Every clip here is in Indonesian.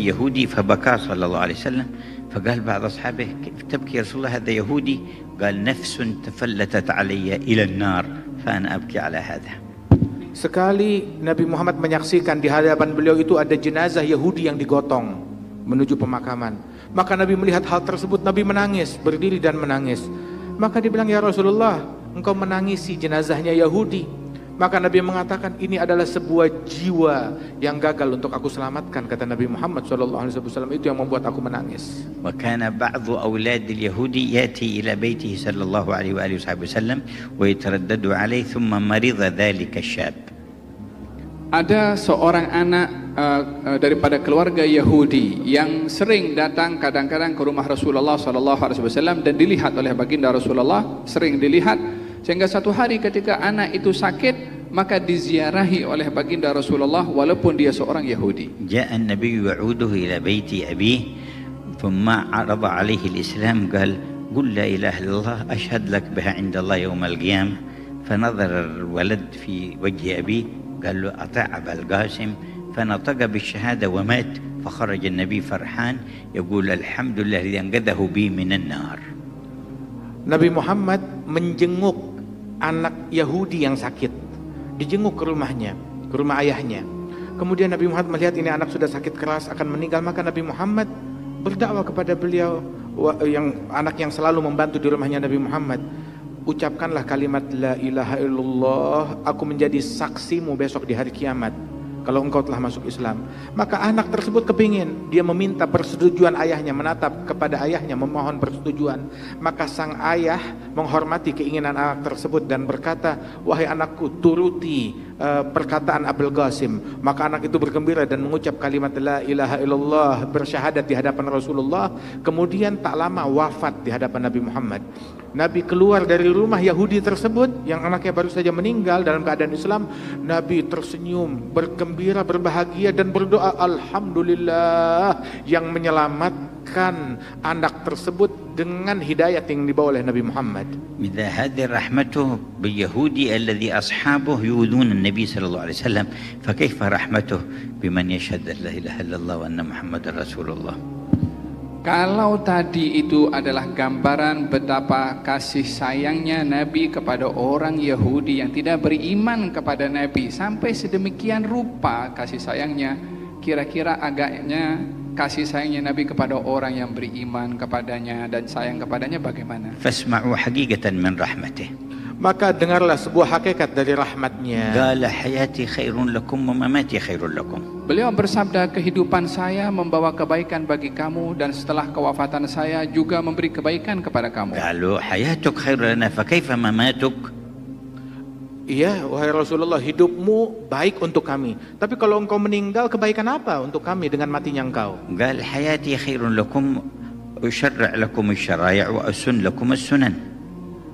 يأتي يهودي فبكى صلى الله عليه وسلم فقال بعض أصحابه كيف تبكي يا رسول الله هذا يهودي قال نفس تفلتت علي إلى النار فأنا أبكي على هذا. Sekali Nabi Muhammad menyaksikan di hadapan beliau itu ada jenazah Yahudi yang digotong menuju pemakaman. Maka Nabi melihat hal tersebut, Nabi menangis, berdiri dan menangis. Maka dibilang, ya Rasulullah, engkau menangisi jenazahnya Yahudi. Maka Nabi mengatakan, ini adalah sebuah jiwa yang gagal untuk aku selamatkan, kata Nabi Muhammad SAW. Itu yang membuat aku menangis. وكان بعض أولاد اليهود يأتي إلى بيته صلى الله عليه وآله وسلم ويتردد عليه ثم مرض ذلك الشاب. Ada seorang anak daripada keluarga Yahudi yang sering datang kadang-kadang ke rumah Rasulullah SAW dan dilihat oleh baginda Rasulullah, sering dilihat, sehingga satu hari ketika anak itu sakit maka diziarahi oleh baginda Rasulullah walaupun dia seorang Yahudi. جاء النبي يعوده إلى بيت أبيه ثم عرض عليه الإسلام قال قل لا إله إلا الله أشهد لك بها عند الله يوم القيامة. فنظر الولد في وجه أبيه قال له أطع أبا القاسم فنطق بالشهادة ومات. فخرج النبي فرحان يقول الحمد لله الذي أنقذه بي من النار. Nabi Muhammad menjenguk anak Yahudi yang sakit, dijenguk ke rumahnya, ke rumah ayahnya. Kemudian Nabi Muhammad melihat ini anak sudah sakit keras akan meninggal, maka Nabi Muhammad berdakwah kepada beliau, anak yang selalu membantu di rumahnya Nabi Muhammad. Ucapkanlah kalimat la ilaha illallah, aku menjadi saksimu besok di hari kiamat kalau engkau telah masuk Islam. Maka anak tersebut kepingin, dia meminta persetujuan ayahnya, menatap kepada ayahnya memohon persetujuan. Maka sang ayah menghormati keinginan anak tersebut dan berkata, wahai anakku, turuti perkataan Abul Qasim. Maka anak itu bergembira dan mengucap kalimat la ilaha illallah, bersyahadat di hadapan Rasulullah. Kemudian tak lama wafat di hadapan Nabi Muhammad. Nabi keluar dari rumah Yahudi tersebut yang anaknya baru saja meninggal dalam keadaan Islam. Nabi tersenyum, bergembira, berbahagia dan berdoa, alhamdulillah yang menyelamatkan anak tersebut dengan hidayat yang dibawa oleh Nabi Muhammad. إذا هذه رحمته باليهودي الذي أصحابه يؤذون النبي صلى الله عليه وسلم فكيف رحمته بمن يشهد لا إله إلا الله وأن محمد رسول الله. Kalau tadi itu adalah gambaran betapa kasih sayangnya Nabi kepada orang Yahudi yang tidak beriman kepada Nabi, sampai sedemikian rupa kasih sayangnya, kira-kira agaknya kasih sayangnya Nabi kepada orang yang beriman kepadanya dan sayang kepadanya bagaimana? فاسمعوا حقيقة من رحمته. Maka dengarlah sebuah hakikat dari rahmatnya. قال حياتي خير لكم ومماتي خير لكم. Beliau bersabda, kehidupan saya membawa kebaikan bagi kamu dan setelah kewafatan saya juga memberi kebaikan kepada kamu. قالوا حياتك خير لنا فكيف مماتك. Iya, wahai Rasulullah, hidupmu baik untuk kami. Tapi kalau engkau meninggal, kebaikan apa untuk kami dengan matinya engkau? قال حياتي خير لكم أشرع لكم الشرائع وأسن لكم السنن.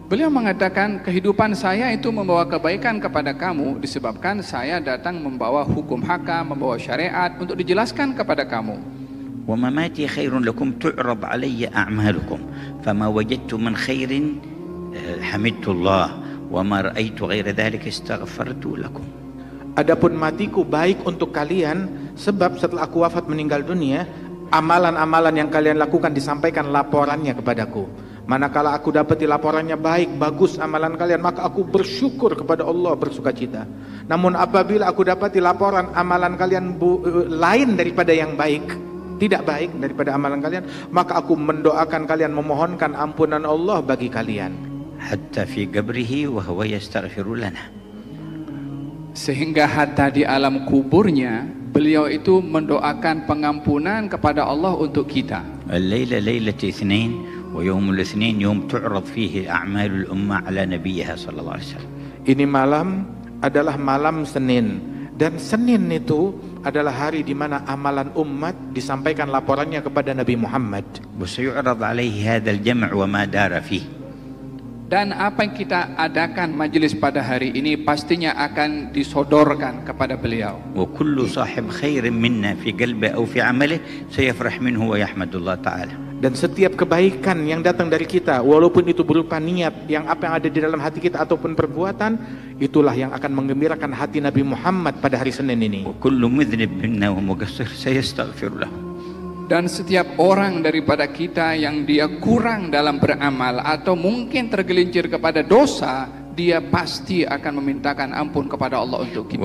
Beliau mengatakan kehidupan saya itu membawa kebaikan kepada kamu disebabkan saya datang membawa hukum hakam, membawa syariat untuk dijelaskan kepada kamu. ومماتي خير لكم تعرض علي أعمالكم فما وجدت من خير حمدت الله وما رأيت غير ذلك استغفرت لكم. Adapun matiku baik untuk kalian, sebab setelah aku wafat meninggal dunia, amalan-amalan yang kalian lakukan disampaikan laporannya kepadaku. Manakala aku dapati laporannya baik, bagus amalan kalian, maka aku bersyukur kepada Allah, bersukacita. Namun apabila aku dapati laporan amalan kalian lain daripada yang baik, tidak baik daripada amalan kalian, maka aku mendoakan kalian, memohonkan ampunan Allah bagi kalian. Hatta fi qabrihi wa huwa yastaghfiru lana. Sehingga hatta di alam kuburnya beliau itu mendoakan pengampunan kepada Allah untuk kita. Al-laila lailatu itsnain wa yaumul itsnain yaum tu'rad fihi a'malul ummah ala nabiyha sallallahu alaihi wasallam. Ini malam adalah malam Senin, dan Senin itu adalah hari di mana amalan umat disampaikan laporannya kepada Nabi Muhammad. Wa sayu'rad alaihi hadzal jam' wa ma dara fihi. Dan apa yang kita adakan majelis pada hari ini pastinya akan disodorkan kepada beliau. Wa kullu sahib khairin minna fi qalbi aw fi amalihi sayafrah minhu wa yahmadullah ta'ala. Dan setiap kebaikan yang datang dari kita, walaupun itu berupa niat, yang apa yang ada di dalam hati kita ataupun perbuatan, itulah yang akan menggembirakan hati Nabi Muhammad pada hari Senin ini. Wa kullu mudhnib minna wa muqassir sayastaghfir lahu. Dan setiap orang daripada kita yang dia kurang dalam beramal atau mungkin tergelincir kepada dosa, dia pasti akan memintakan ampun kepada Allah untuk dia.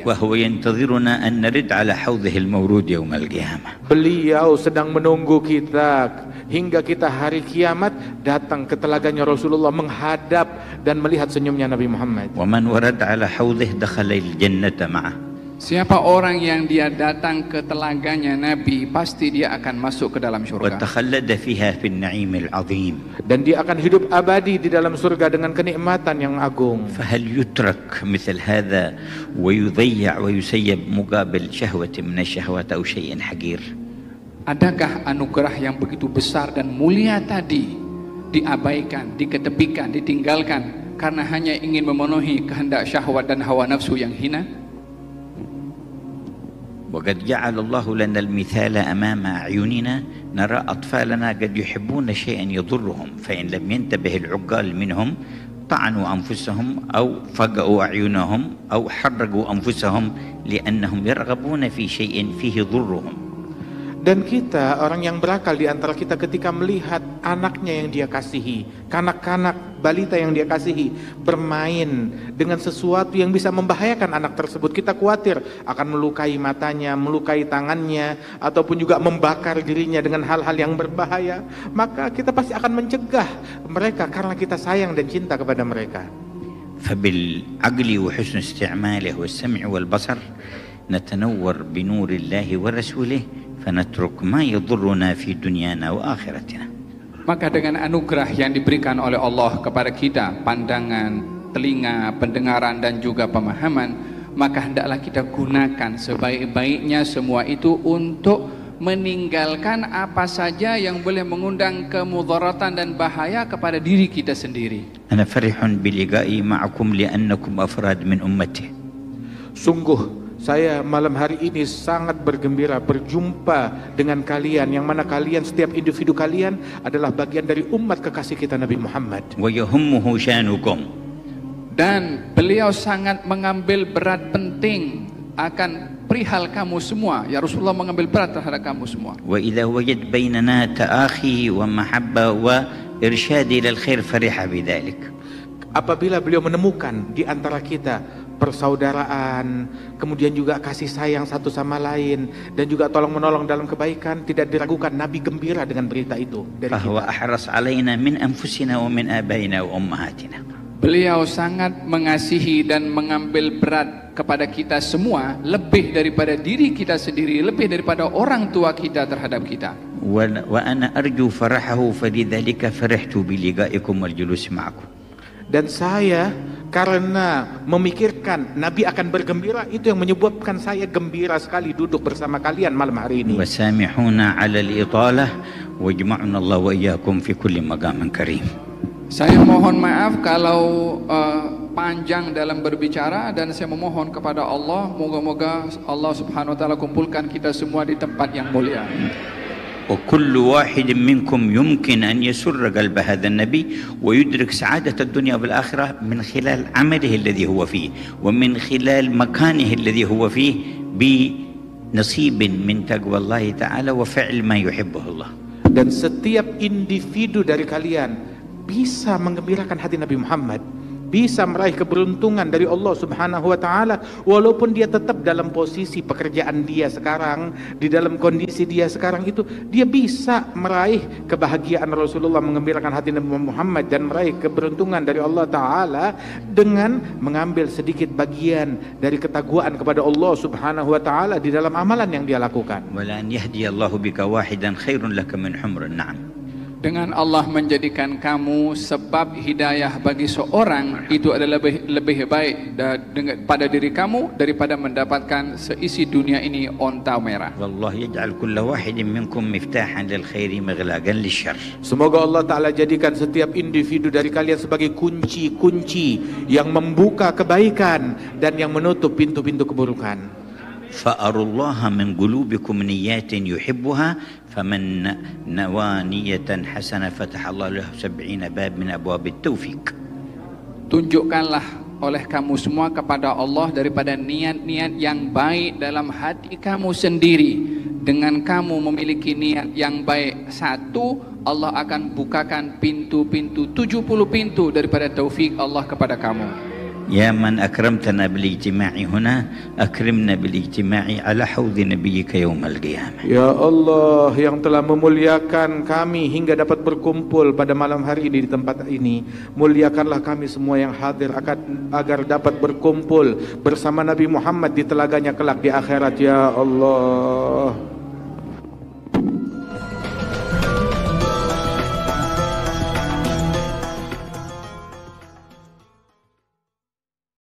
وهو ينتظرنا أن نرد على حوضه المورود يوم القيامة. Beliau sedang menunggu kita hingga kita hari kiamat datang ke telaganya Rasulullah, menghadap dan melihat senyumnya Nabi Muhammad. ومن ورد على حوضه دخل الجنة معه. Siapa orang yang dia datang ke telaganya Nabi, pasti dia akan masuk ke dalam surga. وتخلد فيها في النعيم العظيم. Dan dia akan hidup abadi di dalam surga dengan kenikmatan yang agung. فهل يترك مثل هذا ويضيع ويسيب مقابل شهوة من الشهوات أو شيء حقير؟ Adakah anugerah yang begitu besar dan mulia tadi diabaikan, diketepikan, ditinggalkan karena hanya ingin memenuhi kehendak syahwat dan hawa nafsu yang hina? وقد جعل الله لنا المثال أمام أعيننا، نرى أطفالنا قد يحبون شيئا يضرهم، فإن لم ينتبه العقال منهم طعنوا أنفسهم أو فقعوا أعينهم أو حرقوا أنفسهم لأنهم يرغبون في شيء فيه ضرهم. Dan kita, orang yang berakal di antara kita, ketika melihat anaknya yang dia kasihi, kanak-kanak balita yang dia kasihi bermain dengan sesuatu yang bisa membahayakan anak tersebut, kita khawatir akan melukai matanya, melukai tangannya, ataupun juga membakar dirinya dengan hal-hal yang berbahaya, maka kita pasti akan mencegah mereka karena kita sayang dan cinta kepada mereka. فبالعقل وحسن استعماله والسمع والبصر نتنور بنور الله ورسوله فنترك ما يضرنا في دنيانا وآخرتنا. Maka dengan anugerah yang diberikan oleh Allah kepada kita, pandangan, telinga, pendengaran dan juga pemahaman, maka hendaklah kita gunakan sebaik-baiknya semua itu untuk meninggalkan apa saja yang boleh mengundang kemudaratan dan bahaya kepada diri kita sendiri. أنا فرح بلقائي معكم لأنكم أفراد من أمته. Sungguh saya malam hari ini sangat bergembira berjumpa dengan kalian, yang mana kalian, setiap individu kalian adalah bagian dari umat kekasih kita Nabi Muhammad. ويهمه شانكم. Dan beliau sangat mengambil berat penting akan perihal kamu semua. Ya Rasulullah mengambil berat terhadap kamu semua. وإذا وجد بيننا تآخي ومحبة وإرشاد إلى الخير فرح بذلك. Apabila beliau menemukan di antara kita persaudaraan, kemudian juga kasih sayang satu sama lain, dan juga tolong menolong dalam kebaikan, tidak diragukan Nabi gembira dengan berita itu dari فهو kita. أحرص علينا من أنفسنا ومن آبائنا وأمهاتنا. Beliau sangat mengasihi dan mengambil berat kepada kita semua, lebih daripada diri kita sendiri, lebih daripada orang tua kita terhadap kita. وأنا أرجو فرحه فلذلك فرحت بلقائكم والجلوس معكم. Dan saya karena memikirkan Nabi akan bergembira, itu yang menyebabkan saya gembira sekali duduk bersama kalian malam hari ini. وسامحونا على الإطالة واجمعنا الله وإياكم في كل مقام كريم. Saya mohon maaf kalau panjang dalam berbicara, dan saya memohon kepada Allah, moga-moga Allah Subhanahu wa taala kumpulkan kita semua di tempat yang mulia. وكل واحد منكم يمكن أن يسر قلب هذا النبي ويدرك سعادة الدنيا والآخرة من خلال عمله الذي هو فيه ومن خلال مكانه الذي هو فيه بنصيب من تقوى الله تعالى وفعل ما يحبه الله. Dan setiap individu dari kalian bisa menggembirakan hati Nabi Muhammad, bisa meraih keberuntungan dari Allah Subhanahu wa taala, walaupun dia tetap dalam posisi pekerjaan dia sekarang, di dalam kondisi dia sekarang itu, dia bisa meraih kebahagiaan Rasulullah, menggembirakan hati Nabi Muhammad, dan meraih keberuntungan dari Allah taala dengan mengambil sedikit bagian dari ketakwaan kepada Allah Subhanahu wa taala di dalam amalan yang dia lakukan. ولأن يهدي الله بك واحدا خير لك من حمر النعم. Dengan Allah menjadikan kamu sebab hidayah bagi seorang, itu adalah lebih baik pada diri kamu daripada mendapatkan seisi dunia ini onta merah. والله يجعل كل واحد منكم مفتاحا للخير مغلاقا للشر. Semoga Allah Ta'ala jadikan setiap individu dari kalian sebagai kunci-kunci yang membuka kebaikan dan yang menutup pintu-pintu keburukan. فأروا الله من قلوبكم نيات يحبها فمن نوى نية حسنة فتح الله له 70 باب من أبواب التوفيق. Tunjukkanlah oleh kamu semua kepada Allah daripada niat-niat yang baik dalam hati kamu sendiri, dengan kamu memiliki niat yang baik satu, Allah akan bukakan pintu-pintu 70 pintu daripada taufik Allah kepada kamu. يا من أكرمتنا بالاجتماع هنا أكرمنا بالاجتماع على حوض نبيك يوم القيامة. Ya Allah yang telah memuliakan kami hingga dapat berkumpul pada malam hari ini di tempat ini, muliakanlah kami semua yang hadir agar dapat berkumpul bersama Nabi Muhammad di telaganya kelak di akhirat ya Allah.